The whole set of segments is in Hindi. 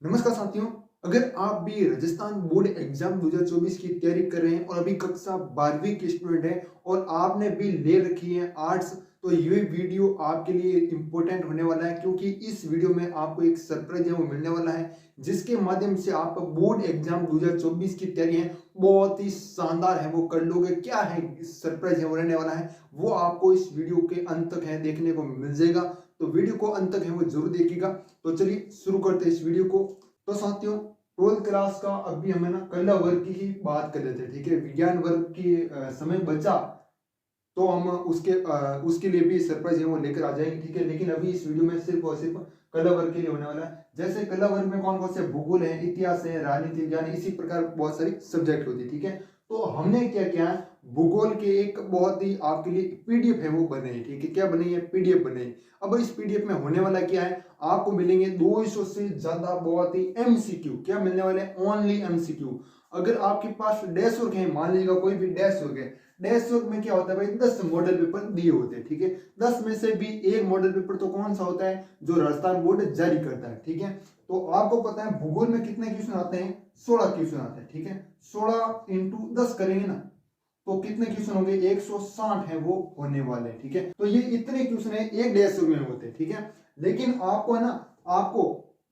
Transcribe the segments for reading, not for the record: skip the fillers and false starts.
नमस्कार साथियों। अगर आप भी राजस्थान बोर्ड एग्जाम 2024 की तैयारी कर रहे हैं और अभी कक्षा 12वीं के स्टूडेंट हैं और आपने भी ले रखी है आर्ट्स, तो ये वीडियो आपके लिए इम्पोर्टेंट होने वाला है, क्योंकि इस वीडियो में आपको एक सरप्राइज है वो मिलने वाला है, जिसके माध्यम से आप बोर्ड एग्जाम 2024 की तैयारी है बहुत ही शानदार है वो कर लोगे। क्या है सरप्राइज है वो रहने वाला है, वो आपको इस वीडियो के अंत तक है देखने को मिल जाएगा। तो वीडियो को अंत तक है वो जरूर देखिएगा। तो चलिए शुरू करते हैं इस वीडियो को। तो साथियों, 12th क्लास का अभी हमें ना कला वर्ग की ही बात कर लेते हैं, ठीक है। विज्ञान वर्ग की समय बचा तो हम उसके लिए भी सरप्राइज है वो लेकर आ जाएंगे, ठीक है। लेकिन अभी इस वीडियो में सिर्फ और सिर्फ कला वर्ग के लिए होने वाला है। जैसे कला वर्ग में कौन कौन से भूगोल है, इतिहास है, राजनीति विज्ञान, इसी प्रकार बहुत सारी सब्जेक्ट होती है, ठीक है। तो हमने क्या किया है, भूगोल के एक बहुत ही आपके लिए पीडीएफ है वो बने, ठीक है। क्या बनी है? पीडीएफ बने। अब इस पीडीएफ में होने वाला क्या है, आपको मिलेंगे 200 से ज्यादा बहुत ही एमसीक्यू। क्या मिलने वाले हैं? Only MCQ. अगर आपके पास डैश वर्क है, मान लीजिएगा कोई भी डैश वर्क है, डैश वर्क में क्या होता है भाई, 10 मॉडल पेपर दिए होते हैं, ठीक है। 10 में से भी एक मॉडल पेपर तो कौन सा होता है, जो राजस्थान बोर्ड जारी करता है, ठीक है। तो आपको पता है भूगोल में कितने क्वेश्चन आते हैं? 16 क्वेश्चन आते हैं, ठीक है। 16 इंटू 10 करेंगे ना तो कितने क्वेश्चन होंगे? 160 है वो होने वाले, ठीक है। तो ये इतने क्वेश्चन है एक डैश में होते हैं, ठीक है। लेकिन आपको है ना, आपको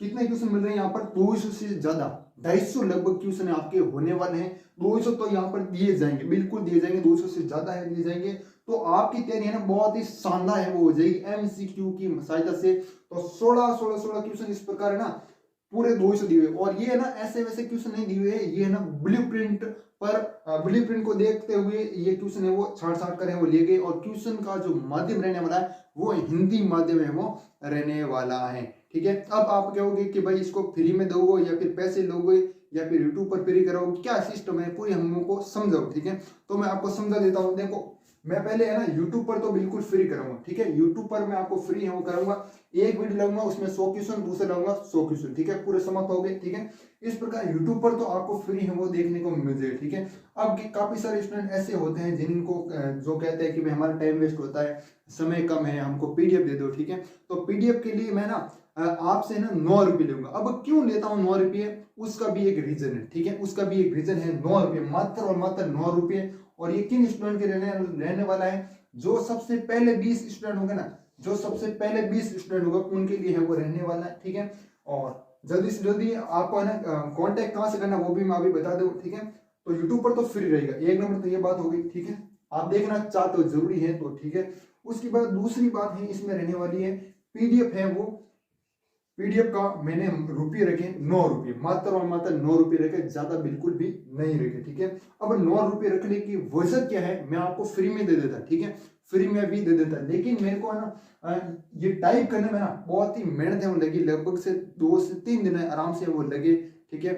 कितने क्वेश्चन मिल रहे हैं यहाँ पर? 200 से ज्यादा, 250 लगभग क्वेश्चन आपके होने वाले हैं। 200 तो यहाँ पर दिए जाएंगे, बिल्कुल दिए जाएंगे, 200 से ज्यादा है दिए जाएंगे। तो आपकी तैयारी है ना बहुत ही शानदार है वो हो जाएगी एमसीक्यू की सहायता से। तो 16 क्वेश्चन इस प्रकार है ना, पूरे 200 दिए हुए। और ये है ना ऐसे वैसे क्वेश्चन नहीं दिए हुए, ये है ना ब्लूप्रिंट पर, ब्लूप्रिंट को देखते हुए ये क्वेश्चन है वो छांट छांट कर है वो लिए गए। और क्वेश्चन का जो माध्यम रहने वाला है वो हिंदी माध्यम है वो रहने वाला है, ठीक है। अब आप कहोगे कि भाई इसको फ्री में दोगे या फिर पैसे लोगे या फिर यूट्यूब पर फ्री कराओगे, क्या सिस्टम है, पूरी हमको समझाओ, ठीक है। तो मैं आपको समझा देता हूँ। देखो, मैं पहले है ना यूट्यूब पर तो बिल्कुल फ्री कराऊंगा, ठीक है। यूट्यूब पर मैं आपको फ्री है वो कराऊंगा, एक वीडियो लगाऊंगा उसमें 100 क्वेश्चन, दूसरा लगाऊंगा 100 क्वेश्चन, ठीक है। पूरे समाप्त हो गए, ठीक है। इस प्रकार यूट्यूब पर तो आपको फ्री है वो देखने को मिल जाएगा, ठीक है। अब काफी सारे स्टूडेंट ऐसे होते हैं जिनको जो कहते हैं कि भाई हमारा टाइम वेस्ट होता है, समय कम है, हमको पीडीएफ दे दो, ठीक है। तो पीडीएफ के लिए मैं ना आपसे ना 9 रुपये लूंगा। अब क्यों लेता हूँ 9 रुपये, उसका भी एक रीजन है, ठीक है। उसका भी एक रीजन है, 9 रुपये, मात्र और मात्र 9 रुपये। और ये किन स्टूडेंट के रहने वाला है? जो सबसे पहले 20 स्टूडेंट होंगे ना, जो सबसे पहले 20 स्टूडेंट होगा उनके लिए है वो रहने वाला है, ठीक है। और जल्दी से जल्दी आपको है ना कांटेक्ट कहां से करना वो भी मैं अभी बता दूं, ठीक है। तो यूट्यूब पर तो फ्री रहेगा, एक नंबर तो ये बात हो गई, ठीक है। आप देखना चाहते हो जरूरी है तो ठीक है। उसके बाद दूसरी बात है इसमें रहने वाली है, पीडीएफ है वो, पीडीएफ का मैंने रुपये रखे 9 रुपये, मात्र और मात्र 9 रुपये रखे, ज्यादा बिल्कुल भी नहीं रखे, ठीक है। अब 9 रुपये रखने की वजह क्या है, मैं आपको फ्री में दे देता, ठीक है, फ्री में भी दे देता। लेकिन मेरे को है ना ये टाइप करने में ना बहुत ही मेहनत है वो लगी, लगभग से 2 से 3 दिन आराम से वो लगे, ठीक है।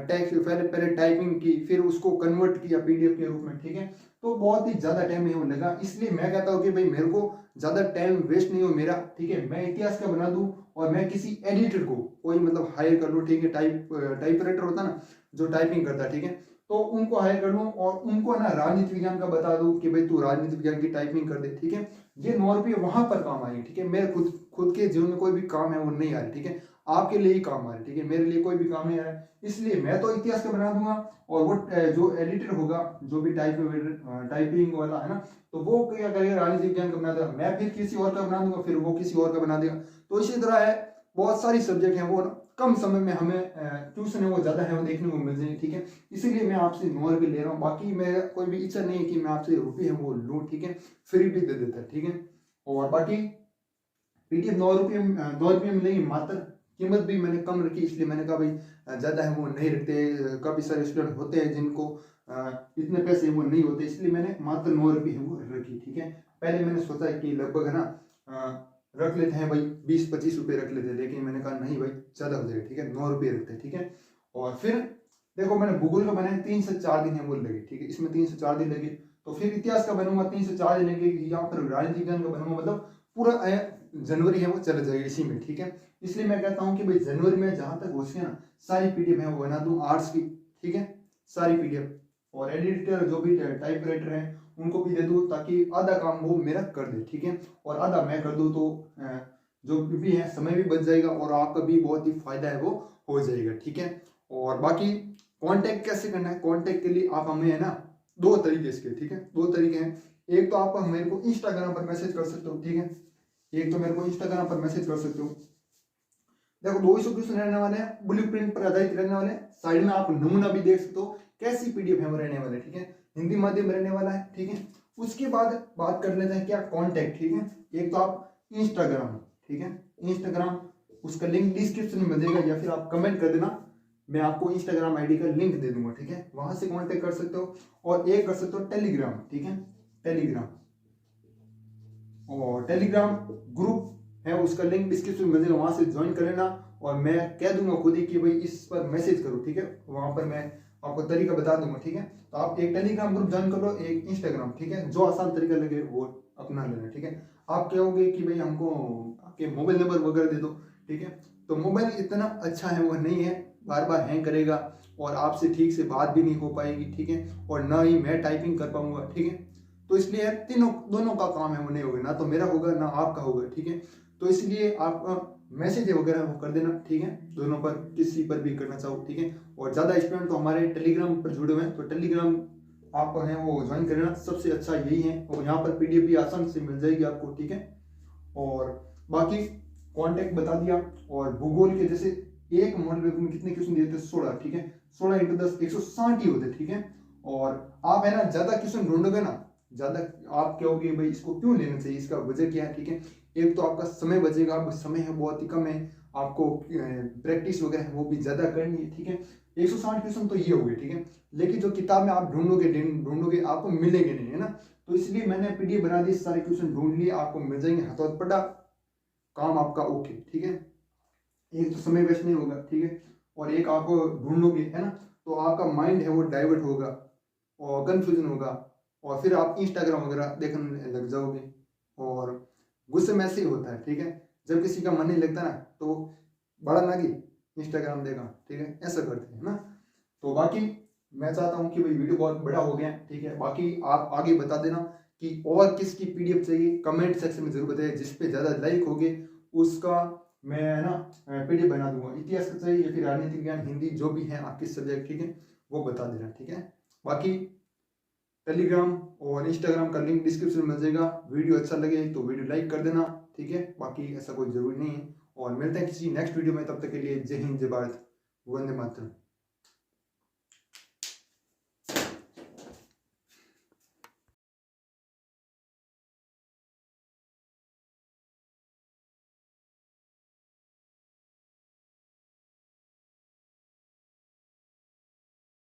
टेक्स्ट पहले पहले टाइपिंग की, फिर उसको कन्वर्ट किया पीडीएफ के रूप में, ठीक है। तो बहुत ही ज्यादा टाइम है वो लगा। इसलिए मैं कहता हूँ कि भाई मेरे को ज्यादा टाइम वेस्ट नहीं हो मेरा, ठीक है। मैं इतिहास का बना दूं और मैं किसी एडिटर को कोई मतलब हायर कर लूँ, ठीक है। टाइपराइटर होता है ना जो टाइपिंग करता है, ठीक है। तो उनको हायर कर लूँ और उनको ना राजनीति विज्ञान का बता दूं कि भाई तू राजनीति विज्ञान की टाइपिंग कर दे, ठीक है। ये 9 रुपये वहां पर काम आएंगे, ठीक है। मेरे खुद के जीवन में कोई भी काम है वो नहीं आ रही, ठीक है। आपके लिए ही काम आ रही है, ठीक है, मेरे लिए कोई भी काम नहीं आ रहा है। इसलिए मैं तो इतिहास का बना दूंगा और वो जो एडिटर होगा, जो भी टाइपिंग वाला है ना, तो वो क्या करेगा, राजनीति विज्ञान का बना देगा, मैं फिर किसी और का बना दूंगा, फिर वो किसी और का बना देगा। तो इसी तरह है, बहुत सारी सब्जेक्ट हैं वो कम समय में हमें ट्यूशन है वो ज्यादा है वो देखने को मिल जाएंगे, ठीक है। इसीलिए मैं आपसे 9 रुपये ले रहा हूँ। बाकी मेरा कोई भी इच्छा नहीं है कि मैं आपसे रुपये है वो लूँ, ठीक है, फ्री भी दे देता है, ठीक है। और बाकी पीडीएफ 9 रुपये मिलेगी मात्र, कीमत भी मैंने कम रखी, इसलिए मैंने कहा भाई ज्यादा है वो नहीं रखते, काफी सारे स्टूडेंट होते हैं जिनको इतने पैसे वो नहीं होते, इसलिए मैंने मात्र 9 रुपये है वो रखी, ठीक है। पहले मैंने सोचा कि लगभग है ना रख लेते हैं भाई 20-25 रुपये रख लेते हैं, लेकिन मैंने कहा नहीं भाई ज्यादा हो जाएगा, ठीक है, 9 रुपये रखते हैं, ठीक है। और फिर देखो मैंने भूगोल का बनाया 3 से 4 दिन है वो लगे, ठीक है, इसमें 3 से 4 दिन लगे। तो फिर इतिहास का बनूंगा 3 से 4 दिन लगे, यहाँ पर राजनीति विज्ञान का बनूंगा, मतलब पूरा जनवरी है वो चला जाएगा इसी में, ठीक है। इसलिए मैं कहता हूँ कि भाई जनवरी में जहां तक हो सके ना सारी पीडीएफ है वो बना दूं आर्ट्स की, ठीक है, सारी पीडीएफ। और एडिटर जो भी टाइपराइटर है उनको भी दे दूं, ताकि आधा काम वो मेरा कर दे, ठीक है, और आधा मैं कर दूं। तो जो भी है समय भी बच जाएगा और आपका भी बहुत ही फायदा है वो हो जाएगा, ठीक है। और बाकी कांटेक्ट कैसे करना है, कांटेक्ट के लिए आप हमें है ना दो तरीके इसके, ठीक है, दो तरीके हैं। एक तो आप मेरे को इंस्टाग्राम पर मैसेज कर सकते हो, ठीक है, एक तो मेरे को इंस्टाग्राम पर मैसेज कर सकते हो। देखो 200 क्वेश्चन रहने वाले हैं, ब्लूप्रिंट पर आधारित रहने वाले हैं, साइड में आप नमूना भी देख सकते हो कैसी पीडीएफ है वो रहने वाले, ठीक है, हिंदी माध्यम रहने वाला है, ठीक है। उसके बाद बात कर लेते हैं क्या, कांटेक्ट, ठीक है। एक तो आप इंस्टाग्राम, ठीक है, इंस्टाग्राम, उसका लिंक डिस्क्रिप्शन में मिल जाएगा या फिर आप कमेंट कर देना, मैं आपको इंस्टाग्राम आईडी का लिंक दे दूंगा, ठीक है, वहां से कांटेक्ट कर सकते हो। और एक कर सकते हो टेलीग्राम, ठीक है, टेलीग्राम, और टेलीग्राम ग्रुप है, उसका लिंक डिस्क्रिप्शन में मिल जाएगा, वहां से ज्वाइन कर लेना। और मैं कह दूंगा खुद ही कि भाई इस पर मैसेज करो, ठीक है, वहां पर मैं आपको तरीका बता दूंगा, ठीक है। तो आप एक टेलीग्राम ग्रुप ज्वाइन कर लो, एक इंस्टाग्राम, ठीक है, जो आसान तरीका लगे वो अपना लेना, ठीक है। आप कहोगे कि भाई हमको आपके मोबाइल नंबर वगैरह दे दो, ठीक है, तो मोबाइल इतना अच्छा है वो नहीं है, बार बार हैंग करेगा और आपसे ठीक से बात भी नहीं हो पाएगी, ठीक है, और ना ही मैं टाइपिंग कर पाऊंगा, ठीक है। तो इसलिए तीनों दोनों का काम है वो नहीं होगा, ना तो मेरा होगा ना आपका होगा, ठीक है। तो इसलिए आप मैसेज वगैरह वो कर देना, ठीक है, दोनों पर किसी पर भी करना चाहो, ठीक है। और ज़्यादा स्टूडेंट तो हमारे टेलीग्राम पर जुड़े हुए हैं, तो टेलीग्राम आप है वो ज्वाइन कर लेना, सबसे अच्छा यही है। और यहाँ पर पीडीएफ भी आसान से मिल जाएगी आपको, ठीक है। और बाकी कांटेक्ट बता दिया। और भूगोल के जैसे एक मॉडल पेपर में कितने क्वेश्चन दिए थे, 16, ठीक है, 16 × 10 160 ही होते, ठीक है। और आप है ना ज्यादा क्वेश्चन ढूंढोगे ना, ज्यादा आप कहोगे भाई इसको क्यों लेना चाहिए, इसका वजह क्या है, ठीक है। एक तो आपका समय बचेगा, आपका समय है बहुत ही कम है, आपको प्रैक्टिस वगैरह वो भी ज्यादा करनी है, ठीक है। 160 क्वेश्चन तो ये हो गए, ठीक है। लेकिन जो किताब में आप ढूंढोगे आपको मिलेंगे नहीं, है ना। तो इसलिए मैंने पीडीएफ बना दी, सारे क्वेश्चन ढूंढ लिए, आपको मिल जाएंगे, हाथों पड़ा काम आपका ओके, ठीक है। एक तो समय वेस्ट नहीं होगा, ठीक है, और एक आप ढूंढोगे, है ना, तो आपका माइंड है वो डाइवर्ट होगा और कंफ्यूजन होगा, और फिर आप इंस्टाग्राम वगैरह देखने लग जाओगे। और गुस्से में ऐसे ही होता है, ठीक है, जब किसी का मन नहीं लगता ना तो बड़ा ना कि इंस्टाग्राम देखा, ठीक है, ऐसा करते हैं ना। तो बाकी मैं चाहता हूँ कि भाई वीडियो बहुत बड़ा हो गया, ठीक है। बाकी आप आगे बता देना कि और किसकी पीडीएफ चाहिए, कमेंट सेक्शन में जरूर बताइए, जिस पे ज़्यादा लाइक होगे उसका मैं है ना पीडीएफ बना दूंगा। इतिहास का चाहिए या फिर राजनीतिक ज्ञान, हिंदी, जो भी है आपके सब्जेक्ट, ठीक है, वो बता देना, ठीक है। बाकी टेलीग्राम और इंस्टाग्राम का लिंक डिस्क्रिप्शन में मिल जाएगा। वीडियो अच्छा लगे तो वीडियो लाइक कर देना, ठीक है, बाकी ऐसा कोई जरूरी नहीं है। और मिलते हैं किसी नेक्स्ट वीडियो में, तब तक के लिए जय हिंद, जय भारत, वंदे मातरम।